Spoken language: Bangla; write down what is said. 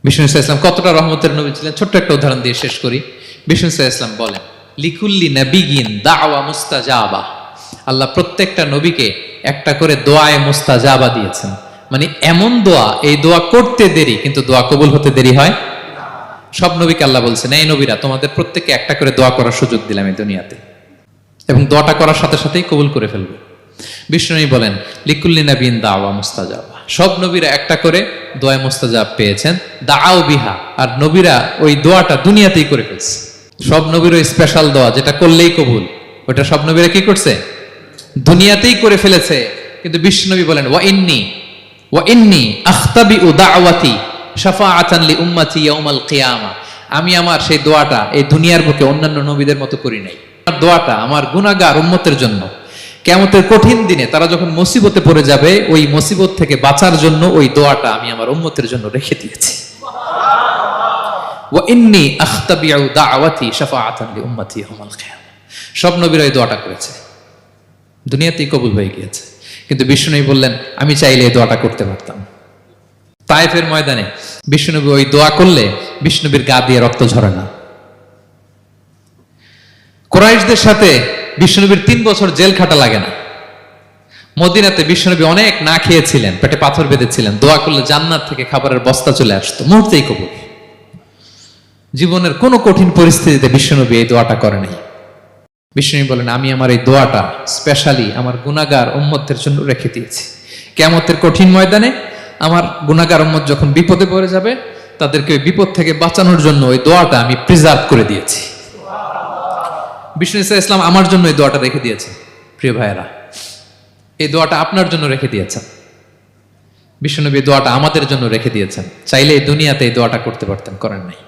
বিষ্ণু ইসলাম কতটা রহমতের নবী ছিলেন, ছোট্ট একটা উদাহরণ দিয়ে শেষ করি। বিষ্ণু ইসলাম বলেন, লিকুল্লি নাবিয়িন দাওয়া মুস্তাজাবা। আল্লাহ প্রত্যেকটা নবীকে একটা করে দোয়ায়ে মুস্তাজাবা দিয়েছেন। মানে এমন দোয়া, এই দোয়া করতে দেরি কিন্তু দোয়া কবুল হতে দেরি হয়। সব নবীকে আল্লাহ বলছেন, এই নবীরা তোমাদের প্রত্যেককে একটা করে দোয়া করার সুযোগ দিলাম এই দুনিয়াতে, এবং দোয়াটা করার সাথে সাথেই কবুল করে ফেলবে। বিষ্ণু বলেন, লিকুল্লি নাবিয়িন দাওয়া মুস্তাজাবা। সব নবীরা একটা করে দোয়া মুস্তাজাব পেয়েছেন, দাও বিহা। আর নবীরা ওই দোয়াটা দুনিয়াতেই করে ফেলছে। সব নবীর ওই স্পেশাল দোয়া যেটা করলেই কবুল, ওটা সব নবীরা কি করছে? দুনিয়াতেই করে ফেলেছে। কিন্তু বিষ্ণু বলেন, ওয়া ইন্নী আখতাবিউ দাওয়াতি শাফাআতান লি উম্মতি ইয়াউমাল কিয়ামা। আমি আমার সেই দোয়াটা এই দুনিয়ার বুকে অন্যান্য নবীদের মতো করি নাই। আমার দোয়াটা আমার গুনাহগার উম্মতের জন্য, কিয়ামতের কঠিন দিনে তারা যখন মুসিবতে পড়ে যাবে, ওই মুসিবত থেকে বাঁচার জন্য ওই দোয়াটা আমি আমার উম্মতের জন্য রেখে দিয়েছি। ওয়া ইন্নী আখতাবিউ দাওয়াতি শাফাআতান লি উম্মতি ইয়াউমাল কিয়ামা। সব নবীরা এই দোয়াটা করেছে, দুনিয়াতেই কবুল হয়ে গিয়েছে। কিন্তু বিষ্ণু বললেন, আমি চাইলে এই দোয়াটা করতে পারতাম। তায়েফের ময়দানে বিষ্ণুনবী ওই দোয়া করলে বিষ্ণুবীর গা দিয়ে রক্ত ঝরে না। কুরাইশদের সাথে বিষ্ণুনবীর 3 বছর জেল খাটা লাগে না। মদিনাতে বিষ্ণুনবী অনেক না খেয়েছিলেন, পেটে পাথর বেঁধেছিলেন, দোয়া করলে জান্নাত থেকে খাবারের বস্তা চলে আসতো, মুহূর্তেই কবুল। জীবনের কোনো কঠিন পরিস্থিতিতে বিষ্ণুনবী এই দোয়াটা করে নাই। বিষ্ণু বলেন, আমি আমার এই দোয়াটা স্পেশালি আমার গুনাহগার উম্মতের জন্য রেখে দিয়েছি। কিয়ামতের কঠিন ময়দানে আমার গুনাহগার উম্মত যখন বিপদে পড়ে যাবে, তাদেরকে ওই বিপদ থেকে বাঁচানোর জন্য ওই দোয়াটা আমি প্রিজার্ভ করে দিয়েছি। বিষ্ণু ইসলাম আমার জন্য এই দোয়াটা রেখে দিয়েছেন। প্রিয় ভাইয়েরা, এই দোয়াটা আপনার জন্য রেখে দিয়েছেন। বিষ্ণু নবী দোয়াটা আমাদের জন্য রেখে দিয়েছেন। চাইলে এই দুনিয়াতে এই দোয়াটা করতে পারতেন, করেন নাই।